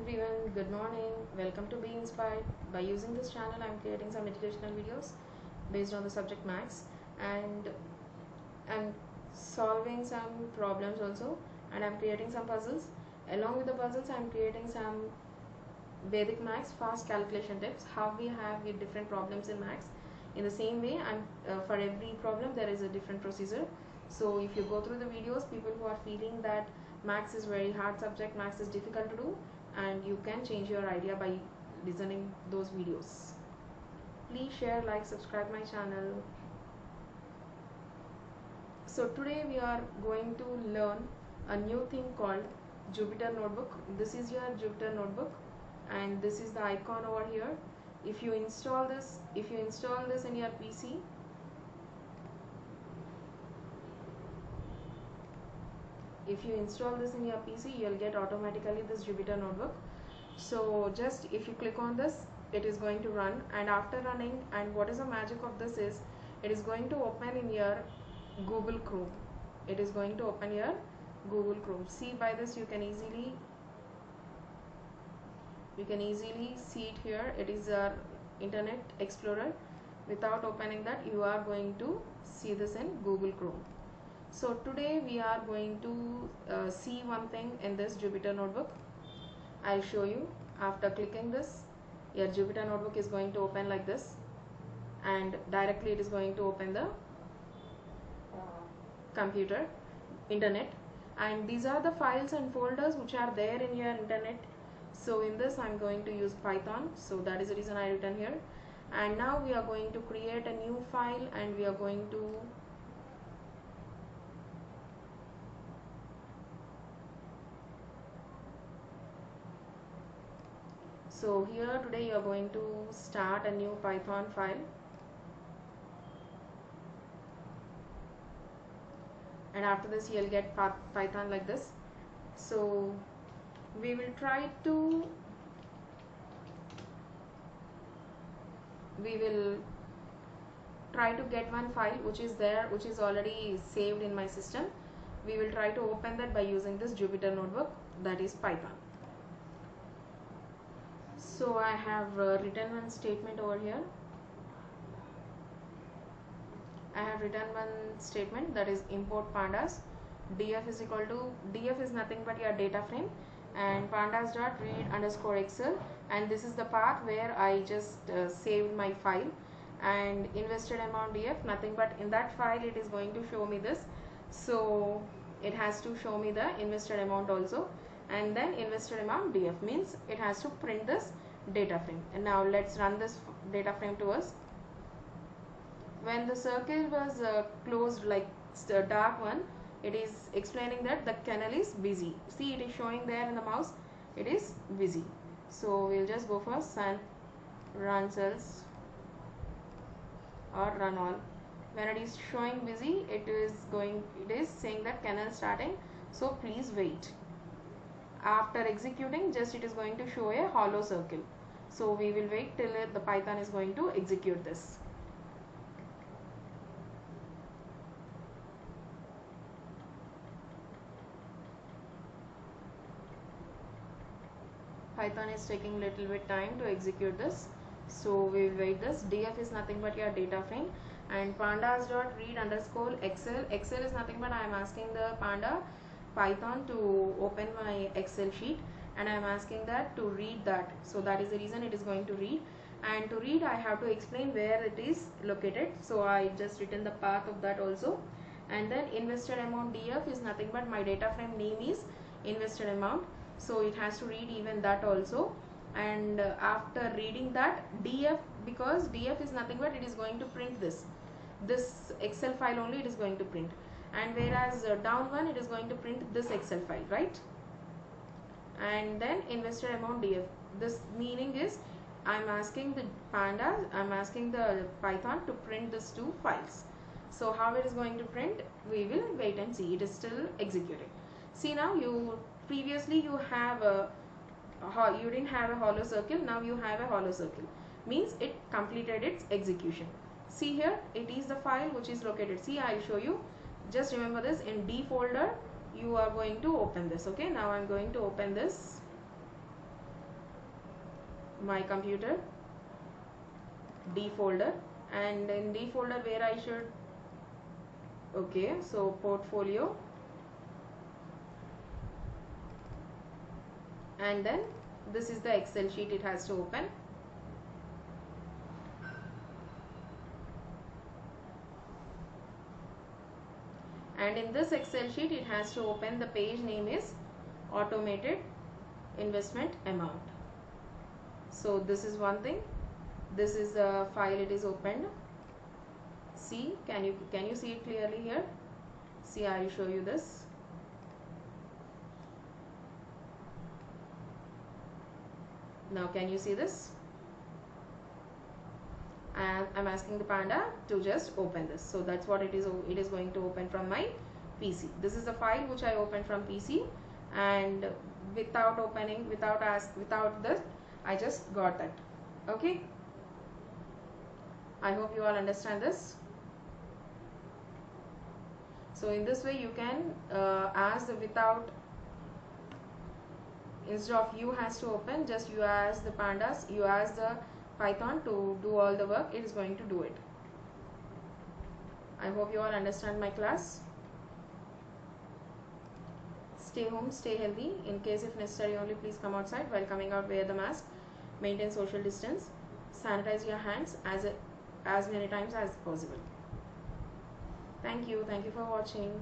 everyone, good morning. Welcome to Be Inspired. By using this channel, I'm creating some educational videos based on the subject maths, and I'm solving some problems also, and I'm creating some puzzles. Along with the puzzles, I'm creating some Vedic maths fast calculation tips, how we have with different problems in maths. In the same way, for every problem there is a different procedure. So if you go through the videos, people who are feeling that maths is very hard subject, maths is difficult to do, and you can change your idea by listening those videos. Please share, like, subscribe my channel. So today we are going to learn a new thing called Jupyter Notebook. This is your Jupyter Notebook, and this is the icon over here. If you install this in your PC, you'll get automatically this Jupyter Notebook. So just if you click on this, it is going to run, and after running, and what is the magic of this is, it is going to open in your Google Chrome. See, by this you can easily see it here. It is our Internet Explorer. Without opening that, you are going to see this in Google Chrome. So today we are going to see one thing in this Jupyter Notebook. I'll show you. After clicking this, your Jupyter Notebook is going to open like this, and directly it is going to open the computer, internet, and these are the files and folders which are there in your internet. So in this I'm going to use Python, so that is the reason I written here. And now we are going to create a new file, and we are going to so here today you are going to start a new Python file, and after this you'll get Python like this. So we will try to get one file which is already saved in my system. We will try to open that by using this Jupyter Notebook, that is Python. So I have written one statement over here. I have written one statement, that is import pandas. df is nothing but your data frame, and pandas dot read underscore excel, and this is the path where I just saved my file. And invested amount df, nothing but in that file it is going to show me this, so it has to show me the invested amount also. And then invested amount df means it has to print this data frame. And now let's run this data frame to us. When the circle was closed, like the dark one, it is explaining that the kernel is busy. See, it is showing there in the mouse, it is busy. So we'll just go for run cells or run all. When it is showing busy, it is saying that kernel starting, so please wait. After executing, just it is going to show a hollow circle, so we will wait till the Python is going to execute this. Python is taking little bit time to execute this, so we will wait this. df is nothing but your data frame, and pandas dot read underscore excel is nothing but I am asking the Python to open my Excel sheet, and I am asking that to read that, so that is the reason it is going to read. And to read, I have to explain where it is located, so I just written the path of that also. And then invested amount df is nothing but my data frame name is invested amount, so it has to read even that also. And after reading that, df, because df is nothing but it is going to print this Excel file only, it is going to print. And whereas down one, it is going to print this Excel file, right? And then invested amount df, this meaning is I'm asking the Python to print these two files. So how it is going to print, we will wait and see. It is still executing. See, now previously you didn't have a hollow circle, now you have a hollow circle, means it completed its execution. See here, it is the file which is located. See, I'll show you. Just remember this, in D folder you are going to open this. Okay, now I'm going to open this. my computer, D folder, and in D folder where I should, okay, so portfolio, and then this is the Excel sheet it has to open. And in this Excel sheet it has to open, the page name is automated investment amount. So this is one thing, this is the file it is opened. See, can you see it clearly here? See, I will show you this. Now can you see this? And I'm asking the Panda to just open this. So that's what it is going to open from my PC. This is the file which I opened from PC, and without opening, without this, I just got that. Okay, I hope you all understand this. So in this way you can ask the without, instead of you has to open, just you ask the Pandas, you ask the Python to do all the work, it is going to do it. I hope you all understand my class. Stay home, stay healthy. In case if necessary only, please come outside. While coming out, wear the mask, maintain social distance, sanitize your hands as many times as possible. Thank you for watching.